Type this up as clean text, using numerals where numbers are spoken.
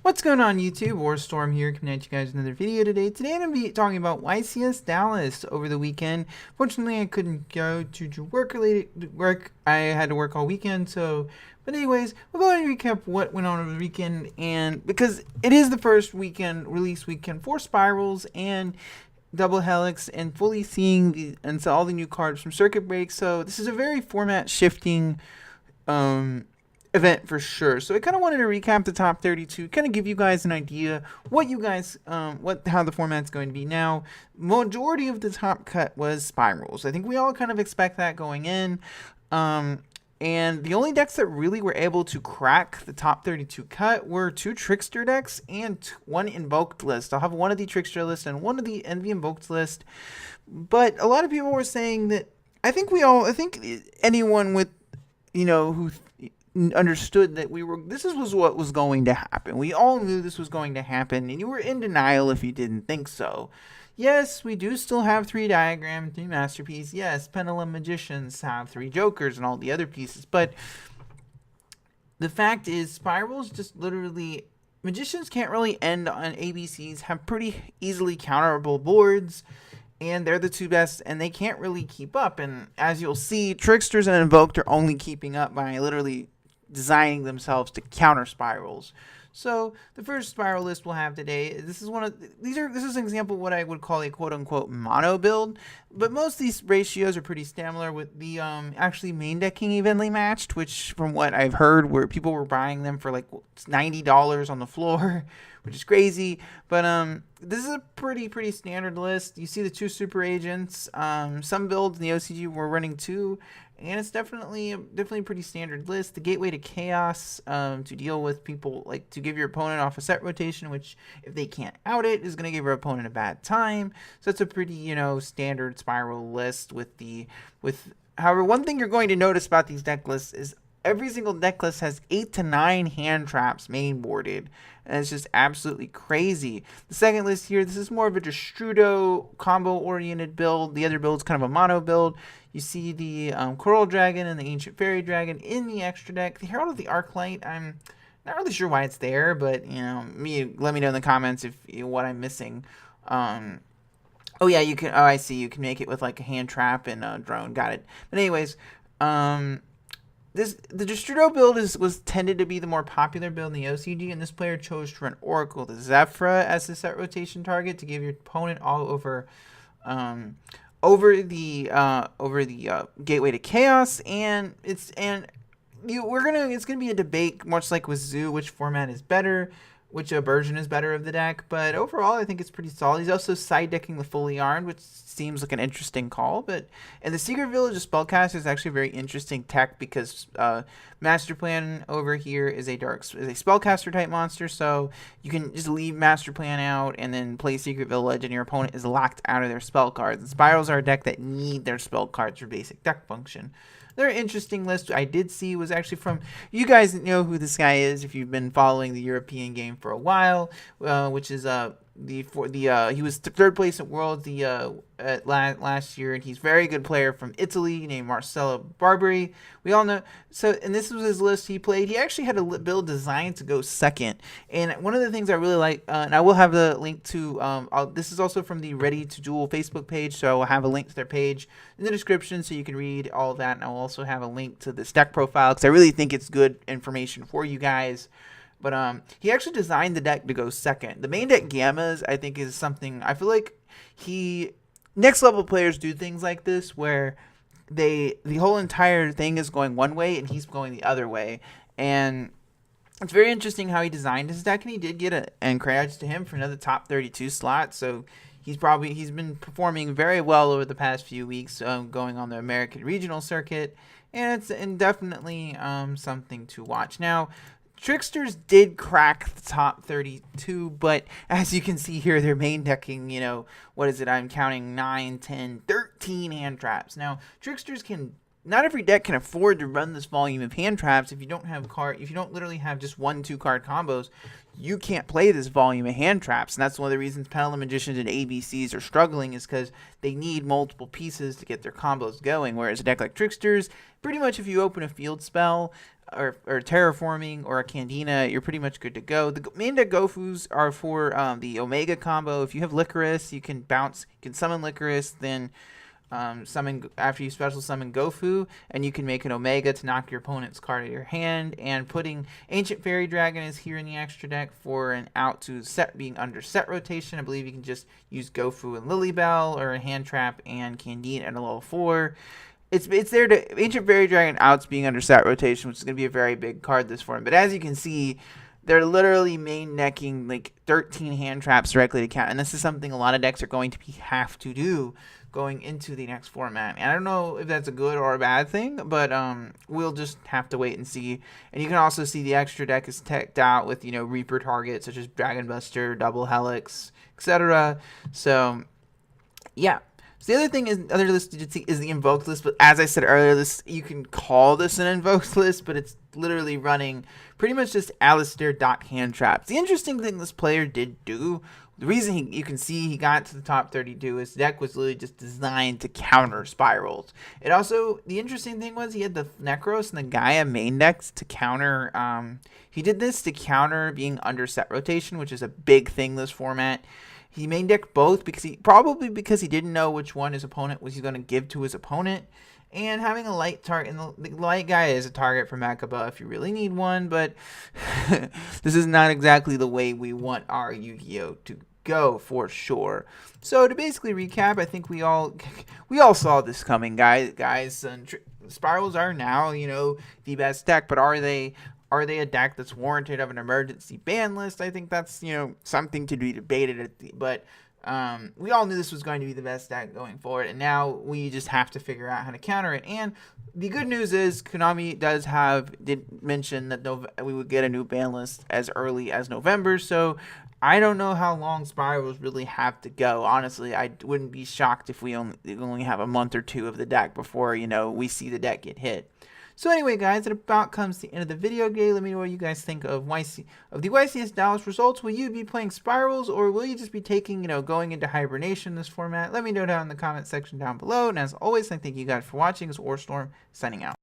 What's going on YouTube? Warstorm here, coming at you guys with another video today. Today I'm going to be talking about YCS Dallas over the weekend. Fortunately, I couldn't go to work. I had to work all weekend, but anyways, we're going to recap what went on over the weekend, and because it is the first release weekend for Spyrals and Double Helix, and fully seeing all the new cards from Circuit Break. So this is a very format shifting event for sure. So I kind of wanted to recap the top 32, kind of give you guys an idea what you guys how the format's going to be. Now, majority of the top cut was Spirals. I think we all kind of expect that going in. And the only decks that really were able to crack the top 32 cut were 2 Trickster decks and 1 Invoked list. I'll have one of the Trickster list and one of the Invoked list. But a lot of people were saying that I think anyone with, who understood that this was what was going to happen. We all knew this was going to happen, and you were in denial if you didn't think so. Yes, we do still have 3 Diagram, 3 Masterpiece. Yes, Pendulum Magicians have 3 Jokers and all the other pieces. But the fact is, Spirals just literally... Magicians can't really end on ABCs, have pretty easily counterable boards, and they're the 2 best, and they can't really keep up. And as you'll see, Tricksters and Invoked are only keeping up by literally designing themselves to counter Spirals. So the first Spiral list we'll have today, this is an example of what I would call a quote-unquote mono build, but most of these ratios are pretty similar, with the actually main decking evenly matched, which from what I've heard, where people were buying them for like $90 on the floor, which is crazy. But this is a pretty standard list. You see the 2 super agents. Some builds in the OCG were running 2, and it's definitely a pretty standard list. The Gateway to Chaos, to deal with people, like to give your opponent off a set rotation, which if they can't out it is going to give your opponent a bad time. So it's a pretty standard Spiral list however, one thing you're going to notice about these deck lists is every single deck list has 8 to 9 hand traps main boarded, and it's just absolutely crazy. The second list here, this is more of a Destrudo combo-oriented build. The other build is kind of a mono build. You see the Coral Dragon and the Ancient Fairy Dragon in the extra deck. The Herald of the Arclight, I'm not really sure why it's there, but let me know in the comments if what I'm missing. Oh yeah, you can. Oh, I see. You can make it with like a hand trap and a drone. Got it. But anyways, the Destrudo build was tended to be the more popular build in the OCG, and this player chose to run Oracle the Zephyra as the set rotation target to give your opponent all over the Gateway to Chaos, and it's gonna be a debate, much like with Zoo, which format is better, which version is better of the deck. But overall, I think it's pretty solid. He's also side decking the Fully Armed, which seems like an interesting call. And the Secret Village of Spellcaster is actually a very interesting tech, because Master Plan over here is a Spellcaster type monster, so you can just leave Master Plan out and then play Secret Village, and your opponent is locked out of their spell cards. And Spirals are a deck that need their spell cards for basic deck function. Another interesting list I did see was actually from, you guys know who this guy is if you've been following the European game for a while, which is he was third place at Worlds last year, and he's a very good player from Italy named Marcello Barbary. We all know. So, and this was his list he played. He actually had a build designed to go second. And one of the things I really like, and I will have the link to, this is also from the Ready to Duel Facebook page, so I will have a link to their page in the description so you can read all of that. And I will also have a link to this deck profile, because I really think it's good information for you guys. But he actually designed the deck to go second. The main deck Gammas, I think, is something I feel like next level players do things like this, where the whole entire thing is going one way and he's going the other way. And it's very interesting how he designed his deck, and he did get and credits to him for another top 32 slot. So he's been performing very well over the past few weeks, going on the American regional circuit, and it's definitely something to watch. Now, Tricksters did crack the top 32, but as you can see here, their main decking, what is it? I'm counting 9, 10, 13 hand traps. Now, Tricksters can not every deck can afford to run this volume of hand traps. If you don't have if you don't literally have just 1-2 card combos, you can't play this volume of hand traps. And that's one of the reasons Pendulum Magicians and ABCs are struggling, is because they need multiple pieces to get their combos going. Whereas a deck like Tricksters, pretty much if you open a field spell or Terraforming or a Candina, you're pretty much good to go. The main deck Gofus are for the Omega combo. If you have Licorice, you can summon Licorice, then summon after you special summon Gofu, and you can make an Omega to knock your opponent's card out of your hand. And putting Ancient Fairy Dragon is here in the extra deck for an out to set being under set rotation. I believe you can just use Gofu and Lilybell, or a hand trap and Candide at a level 4. It's there to Ancient Fairy Dragon outs being under set rotation, which is going to be a very big card this form. But as you can see, they're literally main necking like 13 hand traps directly to count, and this is something a lot of decks are going to have to do going into the next format. And I don't know if that's a good or a bad thing, but we'll just have to wait and see. And you can also see the extra deck is teched out with, you know, Reaper targets such as Dragon Buster, Double Helix, etc. So yeah. So the other thing is, other list you see is the invoked list, but as I said earlier, this, you can call this an invoked list, but it's literally running pretty much just Alistair hand traps. The interesting thing this player did do, the reason you can see he got to the top 32, his deck was literally just designed to counter Spyrals. It also, the interesting thing was he had the Necros and the Gaia main decks to counter, he did this to counter being under set rotation, which is a big thing this format. He main decked both because he didn't know which one his opponent was going to give to his opponent, and having a light target, and the light guy is a target for Makaba if you really need one, but this is not exactly the way we want our Yu-Gi-Oh to go for sure. So to basically recap, I think we all saw this coming, guys. And Spirals are now, you know, the best deck, but are they a deck that's warranted of an emergency ban list? I think that's, you know, something to be debated. But we all knew this was going to be the best deck going forward, and now we just have to figure out how to counter it. And the good news is Konami did mention that we would get a new ban list as early as November. So I don't know how long Spirals really have to go. Honestly, I wouldn't be shocked if we only have a month or two of the deck before, you know, we see the deck get hit. So anyway, guys, it about comes to the end of the video game. Let me know what you guys think of the YCS Dallas results. Will you be playing Spirals, or will you just be taking, you know, going into hibernation in this format? Let me know down in the comment section down below. And as always, I thank you guys for watching. It's Warstorm signing out.